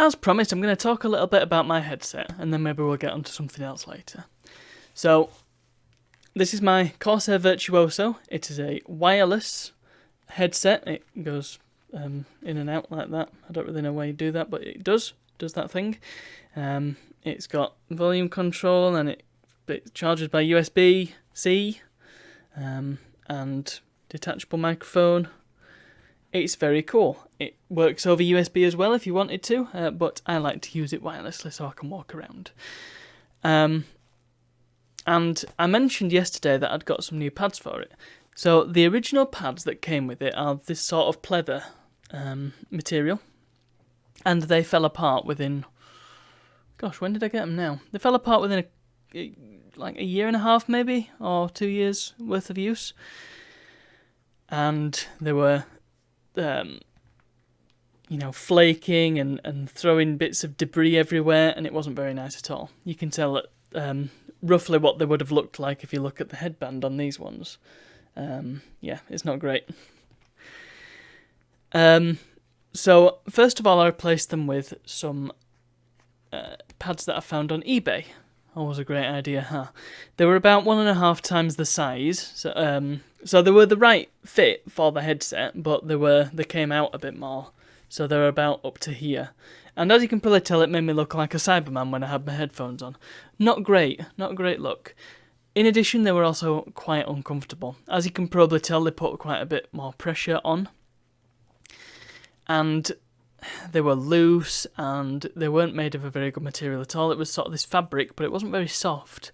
as promised, I'm going to talk a little bit about my headset, and then maybe we'll get onto something else later. So, this is my Corsair Virtuoso. It is a wireless headset. It goes in and out like that. I don't really know why you do that, but it does that thing. It's got volume control, and it charges by USB-C, and detachable microphone. It's very cool. It works over USB as well if you wanted to, but I like to use it wirelessly so I can walk around. And I mentioned yesterday that I'd got some new pads for it. So the original pads that came with it are this sort of pleather material, and they fell apart within... Gosh, when did I get them now? They fell apart within a year and a half maybe, or 2 years worth of use. And they were... flaking and throwing bits of debris everywhere, and it wasn't very nice at all. You can tell that roughly what they would have looked like if you look at the headband on these ones. It's not great. So first of all, I replaced them with some pads that I found on eBay. Always a great idea, huh? They were about 1.5 times the size, so they were the right fit for the headset, but they came out a bit more, so they were about up to here. And as you can probably tell, it made me look like a Cyberman when I had my headphones on. Not a great look. In addition, they were also quite uncomfortable. As you can probably tell, they put quite a bit more pressure on. And they were loose, and they weren't made of a very good material at all. It was sort of this fabric, but it wasn't very soft.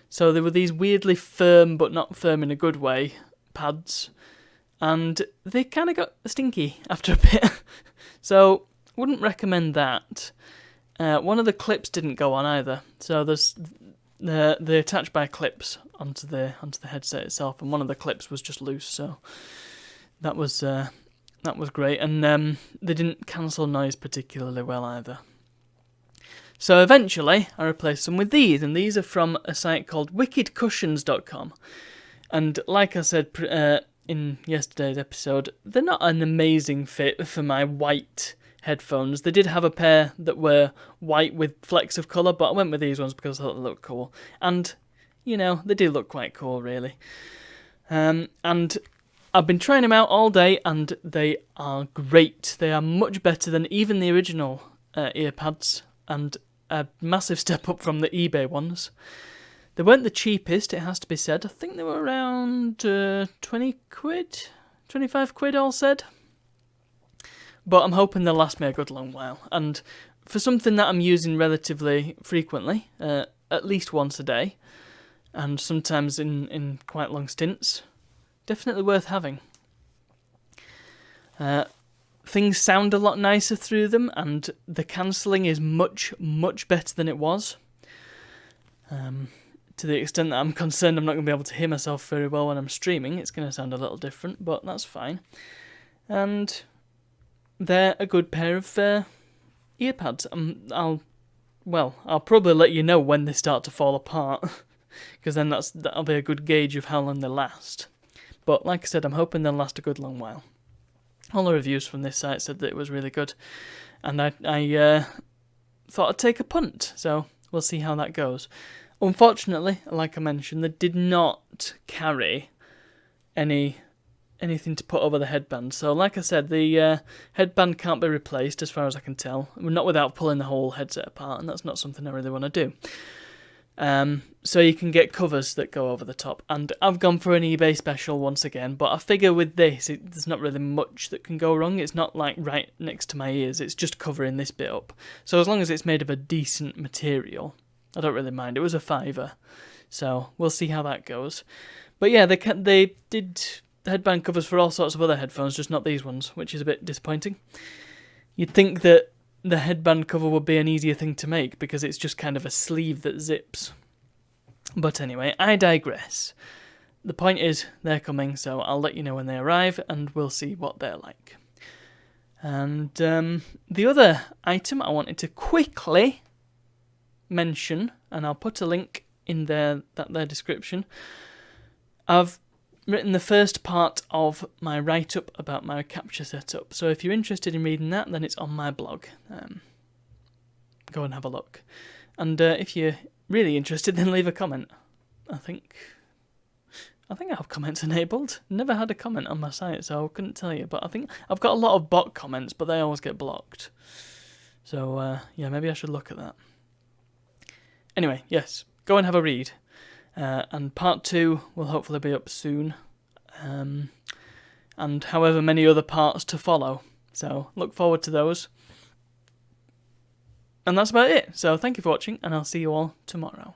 So there were these weirdly firm, but not firm in a good way, pads. And they kind of got stinky after a bit. So, wouldn't recommend that. One of the clips didn't go on either. So they're attached by clips onto the headset itself, and one of the clips was just loose. So that was great, and they didn't cancel noise particularly well either. So eventually, I replaced them with these, and these are from a site called wickedcushions.com. And like I said in yesterday's episode, they're not an amazing fit for my white headphones. They did have a pair that were white with flecks of colour, but I went with these ones because I thought they looked cool. And, they do look quite cool, really. And I've been trying them out all day, and they are great. They are much better than even the original earpads, and a massive step up from the eBay ones. They weren't the cheapest, it has to be said. I think they were around 20 quid, 25 quid all said. But I'm hoping they'll last me a good long while. And for something that I'm using relatively frequently, at least once a day, and sometimes in quite long stints, definitely worth having. Things sound a lot nicer through them, and the cancelling is much, much better than it was. To the extent that I'm concerned I'm not going to be able to hear myself very well when I'm streaming. It's going to sound a little different, but that's fine. And they're a good pair of earpads. I'll probably let you know when they start to fall apart, because then that'll be a good gauge of how long they last. But like I said, I'm hoping they'll last a good long while. All the reviews from this site said that it was really good, and I thought I'd take a punt, so we'll see how that goes. Unfortunately, like I mentioned, they did not carry anything to put over the headband. So like I said, the headband can't be replaced as far as I can tell. Not without pulling the whole headset apart, and that's not something I really want to do. So you can get covers that go over the top, and I've gone for an eBay special once again, but I figure with this, there's not really much that can go wrong. It's not like right next to my ears, it's just covering this bit up. So as long as it's made of a decent material, I don't really mind. It was a £5, so we'll see how that goes. But yeah, they did headband covers for all sorts of other headphones, just not these ones, which is a bit disappointing. You'd think that the headband cover would be an easier thing to make, because it's just kind of a sleeve that zips. But anyway, I digress. The point is, they're coming, so I'll let you know when they arrive, and we'll see what they're like. And the other item I wanted to quickly mention, and I'll put a link in their description. I've written the first part of my write-up about my capture setup, so if you're interested in reading that, then it's on my blog. go and have a look. And if you're really interested, then leave a comment. I think I have comments enabled. Never had a comment on my site, so I couldn't tell you. But I think I've got a lot of bot comments, but they always get blocked. So, yeah, maybe I should look at that. Anyway, yes, go and have a read. And part 2 will hopefully be up soon. And however many other parts to follow. So, look forward to those. And that's about it. So, thank you for watching, and I'll see you all tomorrow.